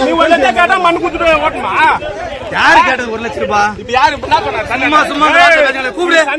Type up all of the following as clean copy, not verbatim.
நீ ஒரு லட்சம் கேட்டா மண்ணு குடுத்துட்டு ஓட்டமா? யாரு கேட்டது 1 லட்சம் ரூபாய்? இப்ப யாரு என்ன சொன்னா? சும்மா சும்மா கூப்பிடு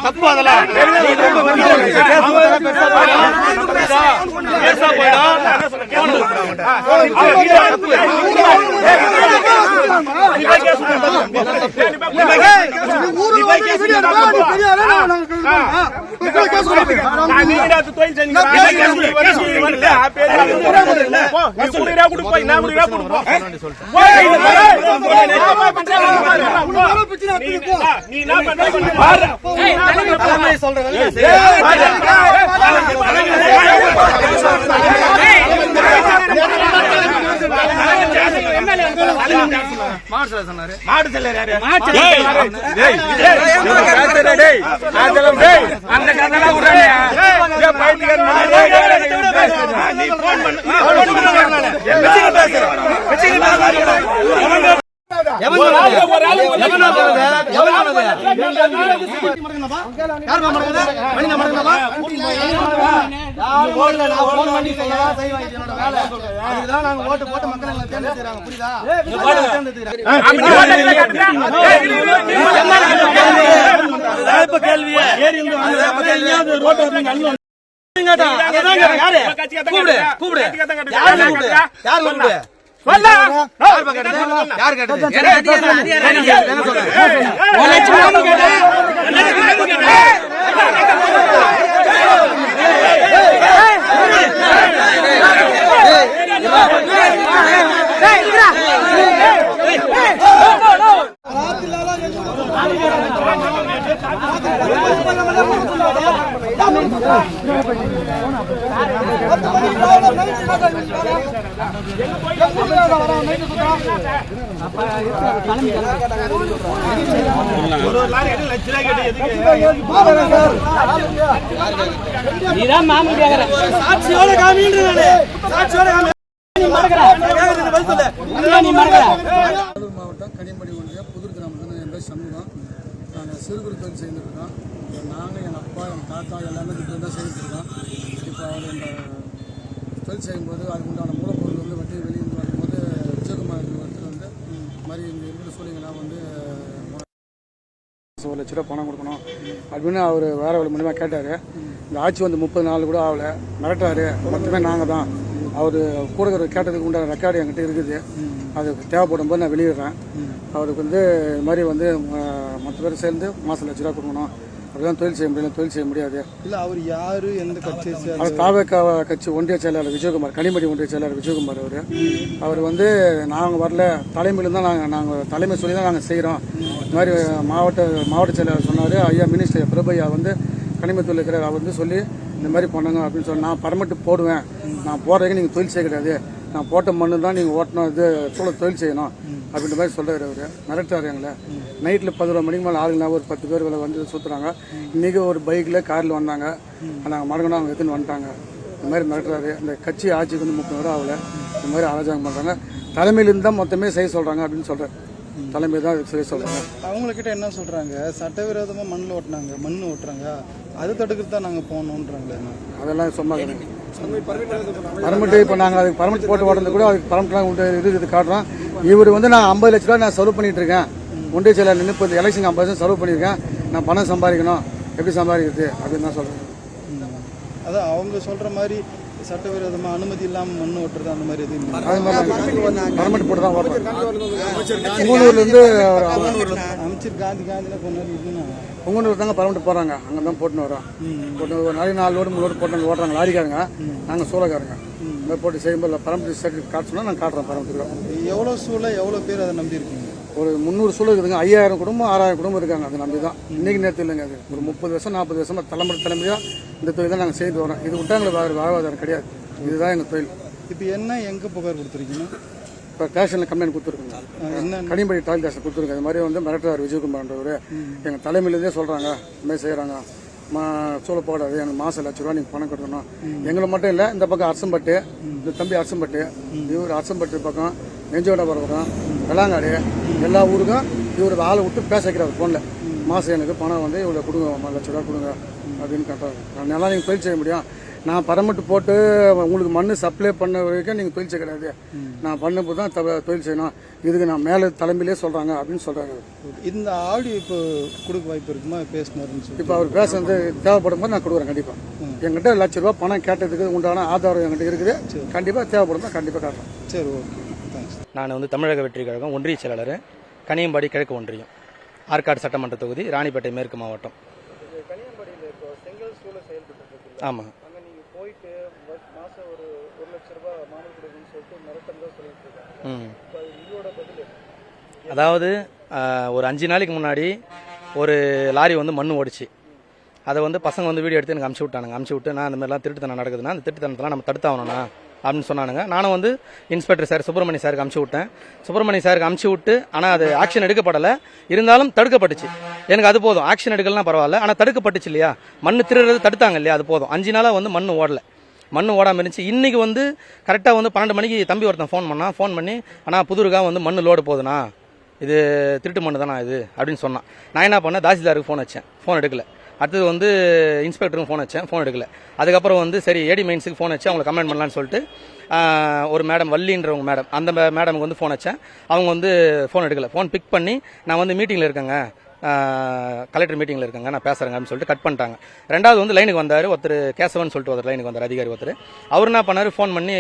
தப்பு அதெல்லாம் மாவட்டம் கனிமடி ஒன்றியம் புதூர் கிராமத்தில் என் பேர் சண்முகம். நான் சிறு குறு தொழில் செய்துருக்கோம். நாங்கள் என் அப்பா என் தாத்தா எல்லாமே கிட்ட தான் செய்துருக்கோம். இப்போ அவர் இந்த தொழில் செய்யும்போது அதுக்கு உண்டான மூலப்பொருள் வந்து வட்டி வெளியிருந்து வரும்போது விஜயகுமார் ஒருத்தர் வந்து மாதிரி இங்கே இருக்கிற சூழ்நிலாம் வந்து 1 லட்ச ரூபா பணம் கொடுக்கணும் அப்படின்னு அவர் வேற வழி மூலியமாக கேட்டார். இந்த ஆட்சி வந்து 30 நாள் கூட ஆகலை, மிரட்டாரு. மொத்தமே நாங்கள் தான் அவர் கூட கேட்டதுக்கு உண்டான ரெக்கார்டு என்கிட்ட இருக்குது. அது தேவைப்படும் போது நான் வெளியிடுறேன். அவருக்கு வந்து இது மாதிரி வந்து மற்ற பேர் சேர்ந்து மாதம் 1 லட்ச ரூபா கொடுக்கணும். அப்படிதான் தொழில் செய்ய முடியல, தொழில் செய்ய முடியாது. இல்லை அவர் யாரு, எந்த கட்சி? அது தாவேக்கா கட்சி ஒன்றிய செயலாளர் விஜயகுமார், கனிமடி ஒன்றிய செயலாளர் விஜயகுமார். அவர் வந்து நாங்கள் வரல, தலைமையில தான் நாங்கள் தலைமை சொல்லி தான் நாங்கள் செய்கிறோம். இந்த மாதிரி மாவட்ட செயலாளர் சொன்னார். ஐயா மினிஸ்டர் பிரபையா வந்து கனிமத்தூள் இருக்கிறார். அவர் வந்து சொல்லி இந்த மாதிரி பண்ணுங்க அப்படின்னு சொல்லி நான் பர்மிட்டு போடுவேன். நான் போடுறதுக்கு நீங்கள் தொழில் செய்யக்கூடாது, நான் போட்ட மண்ணு தான் நீங்கள் ஓட்டணும், இது தொழில் செய்யணும் அப்படின்ற மாதிரி சொல்கிறார். அவர் மிரட்டார் எங்களை. நைட்டில் 11 மணிக்கு மேலே ஆளுங்க ஒரு 10 பேர் வந்து சுற்றுறாங்க. இன்றைக்கி ஒரு பைக்கில் காரில் வந்தாங்க. நாங்கள் மடங்கணும் அவங்க எடுத்துன்னு வந்துட்டாங்க. இந்த மாதிரி மிரட்டுறாரு. இந்த கட்சி ஆட்சிக்கு வந்து 30 வருடம் ஆகலை. இந்த மாதிரி அராஜகம் பண்ணுறாங்க. தலைமையிலிருந்து தான் மொத்தமே செய்ய சொல்கிறாங்க அப்படின்னு சொல்கிறேன். தலைமை தான் செய்ய சொல்கிறாங்க. அவங்கக்கிட்ட என்ன சொல்கிறாங்க, சட்டவிரோதமாக மண்ணில் ஓட்டுனாங்க, மண் ஓட்டுறாங்க, அது தடுக்கிறது தான் நாங்கள் போகணுன்றாங்களே. அதெல்லாம் சும்மா பர்மிட்டு இப்போ நாங்கள் அதுக்கு பர்மிட் போட்டு ஓடுறது கூட அதுக்கு பர்மிட்லாம் உண்டு இது காட்டுறோம். இவர் வந்து நான் 50 லட்ச ரூபா நான் செலவு பண்ணிட்டு இருக்கேன். ஒன்றிய செயலாளர் நின்று இப்போ எலெக்ஷன் 50 செலவு பண்ணியிருக்கேன். நான் பணம் சம்பாதிக்கணும், எப்படி சம்பாதிக்கிறது அப்படின்னு தான் சொல்கிறேன். அதான் அவங்க சொல்ற மாதிரி சட்டவிரோதமா அனுமதி இல்லாம மண் ஓட்டுறது அந்த மாதிரி எதுவும் இல்லை. அது மாதிரி பர்மிட் போட்டு தான் ஓட்டுறாங்க. உங்கூர்லேருந்து அமைச்சர் காந்தினா கொண்டாடி இருக்குன்னா உங்கூர் தாங்க பர்மிட் போகிறாங்க, அங்கே தான் போட்டுன்னு வரோம். போட்டு ஒரு நாளைக்கு 4 லோடு 3 லோடு போட்டு ஓட்டுறாங்க லாரிக்காரங்க, நாங்கள் சூளக்காரங்க. இந்த மாதிரி போட்டு செய்யும்போது பர்மிட் சர்டிஃபிகேட் காட்ட சொன்னால் நாங்கள் காட்டுறோம் பர்மிட்டுக்கு. எவ்வளோ சூழலை எவ்வளோ பேர் அதை நம்பி இருக்கீங்க? ஒரு 300 சூழல் இருக்குதுங்க. 5000 குடும்பம் 6000 குடும்பம் இருக்காங்க. அதை நம்பி தான் இன்னைக்கு நேரத்தில் இல்லைங்க. அது ஒரு 30 வருஷம் 40 வருஷமா தலைமுறையாக இந்த தொழில் தான் நாங்கள் செய்து வரோம். இது விட்டா எங்களுக்கு வேறு வாழ்வாதாரம் கிடையாது. இதுதான் எங்கள் தொழில். இப்போ என்ன எங்கே புகார் கொடுத்துருக்கீங்க? இப்போ ஸ்டேஷனில் கம்ப்ளைண்ட் கொடுத்துருக்குங்க. என்ன கனிமொழி டால் ஸ்டேஷன் கொடுத்துருக்கு. அது மாதிரி வந்து மிரட்டார் விஜயகுமார்ன்றவர் எங்கள் தலைமையிலேருந்தே சொல்கிறாங்க, இந்த மாதிரி செய்கிறாங்க, சூழ போடாது, எனக்கு மாதம் ₹1,00,000 நீங்கள் பணம் கட்டணும். எங்களை மட்டும் இல்லை, இந்த பக்கம் அரசம்பட்டு, இந்த தம்பி அரசம்பட்டு, இவர் அரசம்பட்டு பக்கம், நெஞ்சோட பக்கம், வெள்ளாங்காடு, எல்லா ஊருக்கும் இவர் ஆளை விட்டு பேச வைக்கிறார் ஃபோனில். மாதம் எனக்கு பணம் வந்து இவ்வளோ கொடுங்க, ₹1,00,000 கொடுங்க அப்படின்னு கேட்டார். நல்லா நீங்கள் தொழில் செய்ய முடியும். நான் பரமிட்டு போட்டு உங்களுக்கு மண் சப்ளை பண்ண வரைக்கும் நீங்கள் தொழில் செய்ய கிடையாது. நான் பண்ணும்போது தான் தொழில் செய்யணும். இதுக்கு நான் மேலே தலைமையிலே சொல்கிறாங்க அப்படின்னு சொல்கிறாங்க. இந்த ஆடியோ இப்போ கொடுக்க வாய்ப்பு இருக்குமா? பேசினாருன்னு சொல்லி இப்போ அவர் பேச வந்து தேவைப்படும் போது நான் கொடுக்குறேன். கண்டிப்பாக என்கிட்ட ₹1,00,000 பணம் கேட்டதுக்கு உண்டான ஆதாரம் என்கிட்ட இருக்குது. கண்டிப்பாக தேவைப்படும் தான் கண்டிப்பாக காட்டுறேன். சரி, ஓகே, தேங்க்ஸ். நான் வந்து தமிழக வெற்றி கழகம் ஒன்றிய செயலாளர், கனியம்பாடி கிழக்கு ஒன்றியம், ஆற்காடு சட்டமன்ற தொகுதி, ராணிப்பேட்டை மேற்கு மாவட்டம். ஆமாம். அதாவது ஒரு 5 நாளைக்கு முன்னாடி ஒரு லாரி வந்து மண் ஓடிச்சு. அதை வந்து பசங்க வந்து வீடியோ எடுத்து எனக்கு அமுச்சு விட்டானுங்க. அமுச்சு விட்டு நான் இந்த மாதிரிலாம் திருட்டுத்தனம் நடக்குதுன்னா அந்த திருட்டுத்தனத்தெல்லாம் நம்ம தடுத்தாகணும்ண்ணா அப்படின்னு சொன்னானுங்க. நானும் வந்து இன்ஸ்பெக்டர் சார் சுப்பிரமணிய சாருக்கு அமுச்சு விட்டேன். சுப்பிரமணிய சாருக்கு அமுச்சு விட்டு ஆனால் அது ஆக்ஷன் எடுக்கப்படலை. இருந்தாலும் தடுக்கப்பட்டுச்சு. எனக்கு அது போதும். ஆக்ஷன் எடுக்கலாம் பரவாயில்ல, ஆனால் தடுக்கப்பட்டுச்சு இல்லையா. மண் திருடுறது தடுத்தாங்க இல்லையா, அது போதும். 5 நாளாக வந்து மண் ஓடலை. மண் ஓடாமல் இருந்துச்சு. இன்றைக்கி வந்து கரெக்டாக வந்து 12 மணிக்கு தம்பி ஒருத்தன் ஃபோன் பண்ணி ஆனால் புதுருக்கா வந்து மண் லோடு போகுதுண்ணா, இது திருட்டு மண் தானா இது அப்படின்னு சொன்னான். நான் என்ன பண்ணேன், தாசில்தாருக்கு ஃபோன் வச்சேன், ஃபோன் எடுக்கல. அடுத்தது வந்து இன்ஸ்பெக்டருக்கு ஃபோன் வச்சேன், ஃபோன் எடுக்கல. அதுக்கப்புறம் வந்து சரி ஏடி மைன்ஸுக்கு ஃபோன் வச்சு அவங்களை கம்ப்ளைண்ட் பண்ணலான்னு சொல்லிட்டு ஒரு மேடம் வள்ளின்றவங்க மேடம், அந்த மேடமுக்கு வந்து ஃபோன் வச்சேன். அவங்க வந்து ஃபோன் எடுக்கல. ஃபோன் பிக் பண்ணி நான் வந்து மீட்டிங்கில் இருக்கேங்க, கலெக்டர் மீட்டிங்கில் இருக்காங்க, நான் பேசுகிறேங்க அப்படின்னு சொல்லிட்டு கட் பண்ணிட்டாங்க. ரெண்டாவது வந்து லைனுக்கு வந்தார் ஒருத்தர், கேசவன் சொல்லிட்டு ஒருத்தர் லைனுக்கு வந்தார், அதிகாரி ஒருத்தர். அவர் என்ன பண்ணார், ஃபோன் பண்ணி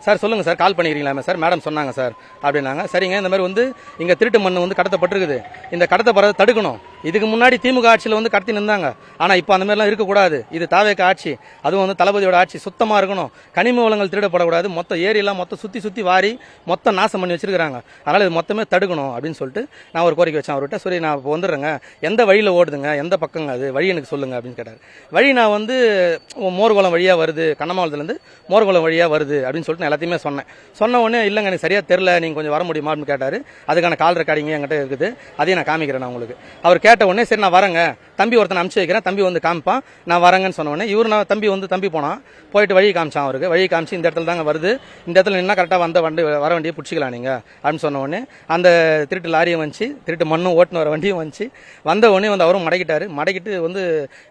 சார் சொல்லுங்கள் சார், கால் பண்ணிக்கிறீங்களா சார், மேடம் சொன்னாங்க சார் அப்படின்னாங்க. சரிங்க, இந்த மாதிரி வந்து இங்கே திருட்டு மண் வந்து கடத்தப்பட்டிருக்குது, இந்த கடத்தப்படுறதை தடுக்கணும். இதுக்கு முன்னாடி திமுக ஆட்சியில் வந்து கடத்தி நின்றாங்க, ஆனால் இப்போ அந்த மாதிரிலாம் இருக்கக்கூடாது. இது தாவேக்க ஆட்சி, அதுவும் வந்து தளபதியோட ஆட்சி, சுத்தமாக இருக்கணும். கனிம வளங்கள் திருடப்படக்கூடாது. மொத்த ஏரியெல்லாம் மொத்தம் சுற்றி வாரி மொத்தம் நாசம் பண்ணி வச்சிருக்காங்க. அதனால் இது மொத்தமே தடுக்கணும் அப்படின்னு சொல்லிட்டு நான் ஒரு கோரிக்கை வச்சேன் அவர்கிட்ட. சரி நான் இப்போ வந்துடுறேங்க, எந்த வழியில் ஓடுதுங்க, எந்த பக்கங்க அது வழி எனக்கு சொல்லுங்க அப்படின்னு கேட்டார். வழி நான் வந்து மோர்குளம் வழியாக வருது, கண்ணமாவளத்துலேருந்து மோர்குளம் வழியாக வருது அப்படின்னு சொல்லிட்டு நான் எல்லாத்தையுமே சொன்ன உடனே இல்லைங்க எனக்கு சரியாக தெரில, நீங்கள் கொஞ்சம் வர முடியுமா அப்படின்னு கேட்டார். அதுக்கான கால் ரெக்கார்டிங் என்கிட்ட இருக்குது, அதையும் நான் காமிக்கிறேன் உங்களுக்கு. அவர் கேட்ட உடனே சரி நான் வரேங்க, தம்பி ஒருத்தனை அனுப்பிச்சு வைக்கிறேன், தம்பி வந்து காமிப்பான், நான் வரேங்கன்னு சொன்ன உடனே இவர் நான் தம்பி போனான், போயிட்டு வழி காமிச்சான். அவருக்கு வழி காமிச்சு இந்த இடத்துல தாங்க வருது, இந்த இடத்துல நின்னா கரெக்டாக வர வண்டியை பிடிச்சிக்கலாம் நீங்கள் அப்படின்னு சொன்ன உடனே அந்த திருட்டு லாரியும் வந்துச்சு, திருட்டு மண்ணும் ஓட்டுன்னு வர வண்டியும் வந்துச்சு. வந்த உடனே வந்து அவரும் மடக்கிட்டு வந்து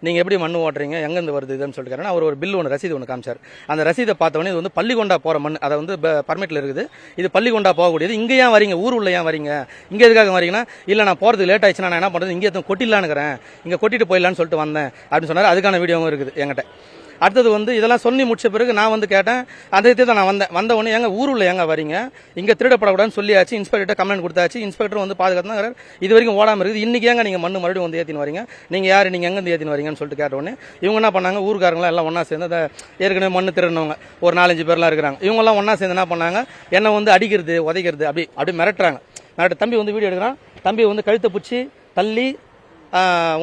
நீங்கள் எப்படி மண் ஓட்டுறீங்க, எங்கேருந்து வருது இதுன்னு சொல்லிட்டு அவர் ஒரு பில் ஒன்று ரசீது ஒன்று காமிச்சார். அந்த ரசீதை பார்த்த உடனே இது வந்து பள்ளிகொண்டா போகிற மண், அதை வந்து பர்மிட்டில் இருக்குது, இது பள்ளிகொண்டா போகக்கூடியது, இங்கே ஏன் வரீங்க, ஊர் உள்ள ஏன் வரீங்க, இங்கே எதுக்காக வரீங்கன்னா இல்லை நான் போகிறதுக்கு லேட் ஆயிடுச்சுன்னா நான் என்ன பண்ணுறது, இங்கே கொட்டிடலான்னுக்கிறேன், இங்கே கொட்டிட்டு போயிடலான்னு சொல்லிட்டு வந்தேன் அப்படின்னு சொன்னார். அதுக்கான வீடியோவும் இருக்குது என்கிட்ட. அடுத்தது வந்து இதெல்லாம் சொல்லி முடிச்ச பிறகு நான் வந்து கேட்டேன், அதை தான் நான் வந்த உடனே எங்க ஊருள்ள எங்க வரீங்க, இங்கே திருடப்படக்கூடாதுன்னு சொல்லியாச்சு, இன்ஸ்பெக்டர் கம்ப்ளைண்ட் கொடுத்தாச்சு, இன்ஸ்பெக்டர் வந்து பாதுகாத்துனாங்க, இது வரைக்கும் ஓடாமல் இருக்குது, இன்னைக்கு ஏங்க நீங்கள் மண்ணு மறுபடியும் வந்து ஏற்றின்னு வரீங்க, நீங்கள் யார், நீங்கள் எங்கேருந்து ஏற்றின்னு வரீங்கன்னு சொல்லிட்டு கேட்ட உடனே இவங்க என்ன பண்ணாங்க, ஊருக்காரங்களாம் எல்லாம் ஒன்றா சேர்ந்து ஏற்கனவே மண்ணு திருடினவங்க ஒரு 4-5 பேர்லாம் இருக்கிறாங்க, இவங்கெல்லாம் ஒன்றா சேர்ந்து என்ன பண்ணாங்க, என்னை வந்து அடிக்கிறது உதைக்கிறது அப்படி மிரட்டுறாங்க. தம்பி வந்து வீடியோ எடுக்கிறான், தம்பி வந்து கழுத்தை பிடிச்சி தள்ளி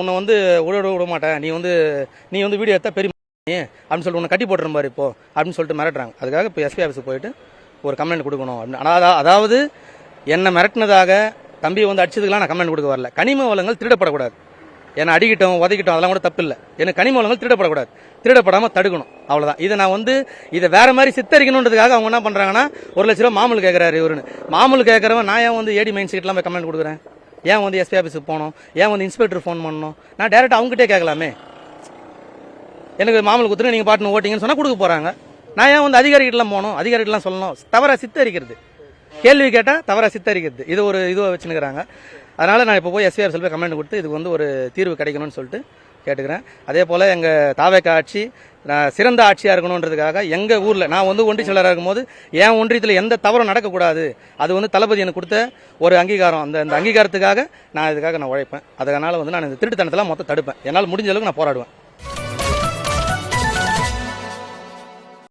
உன்னை வந்து விட மாட்டேன், நீ வந்து வீடியோ எடுத்தா பெரிய அப்படின்னு சொல்லிட்டு உன்னை கட்டி போட்டுருப்பாரு இப்போ அப்படின்னு சொல்லிட்டு மிரட்டுறாங்க. அதுக்காக இப்போ எஸ்பி ஆஃபீஸுக்கு போயிட்டு ஒரு கம்ப்ளைண்ட் கொடுக்கணும் அப்படின்னு. அதாவது என்னை மிரட்டினதாக தம்பியை வந்து அடிச்சதுக்கெல்லாம் நான் கம்ப்ளைண்ட் கொடுக்க வரல. கனிம வளங்கள் திருடப்படக்கூடாது, என்னை அடிக்கிட்டோம் உதைக்கிட்டோம் அதெல்லாம் கூட தப்பு இல்லை. எனக்கு கனிம வளங்கள் திருடப்படக்கூடாது, திருடப்படாமல் தடுக்கணும், அவ்வளோதான். இதை நான் வந்து இதை வேற மாதிரி சித்தரிக்கணுன்றதுக்காக அவங்க என்ன பண்ணுறாங்கன்னா ₹1,00,000 மாமூல் கேட்குறாரு இவருன்னு. மாமூல் கேட்குறவன் நான் ஏன் வந்து ஏடி மைன் சீட்லாம் போய் கம்ப்ளைண்ட் கொடுக்குறேன், ஏன் வந்து எஸ்பி ஆஃபீஸுக்கு போகணும், ஏன் வந்து இன்ஸ்பெக்டர் ஃபோன் பண்ணணும், நான் டேரெக்டாக அவங்ககிட்டே கேட்கலாமே. எனக்கு மாமூல் கொடுத்துட்டு நீங்கள் பாட்டுன்னு ஓட்டிங்கன்னு சொன்னால் கொடுக்க போகிறாங்க, நான் ஏன் வந்து அதிகாரிகிட்டலாம் போகணும், அதிகாரிகிட்டலாம் சொல்லணும், தவறாக சித்தரிக்கிறது, கேள்வி கேட்டால் தவறாக சித்தரிக்கிறது, இதுவாக வச்சுருக்கிறாங்க. அதனால் நான் இப்போ போய் எஸ்பி ஆஃபீஸில் போய் கம்ப்ளைண்ட் கொடுத்து இதுக்கு வந்து ஒரு தீர்வு கிடைக்கணும்னு சொல்லிட்டு கேட்டுக்கிறேன். அதே போல் எங்கள் தாவேக்கா ஆட்சி சிறந்த ஆட்சியாக இருக்கணுன்றதுக்காக எங்கள் ஊரில் நான் வந்து ஒன்றிய செயலராக இருக்கும்போது என் ஒன்றியத்தில் எந்த தவறும் நடக்கக்கூடாது, அது வந்து தளபதி எனக்கு கொடுத்த ஒரு அங்கீகாரம். அந்த அங்கீகாரத்துக்காக நான் இதுக்காக நான் உழைப்பேன். அதனால் வந்து நான் இந்த திருட்டுத்தனத்தெல்லாம் மொத்தம் தடுப்பேன். என்னால் முடிஞ்ச அளவுக்கு நான் போராடுவேன்.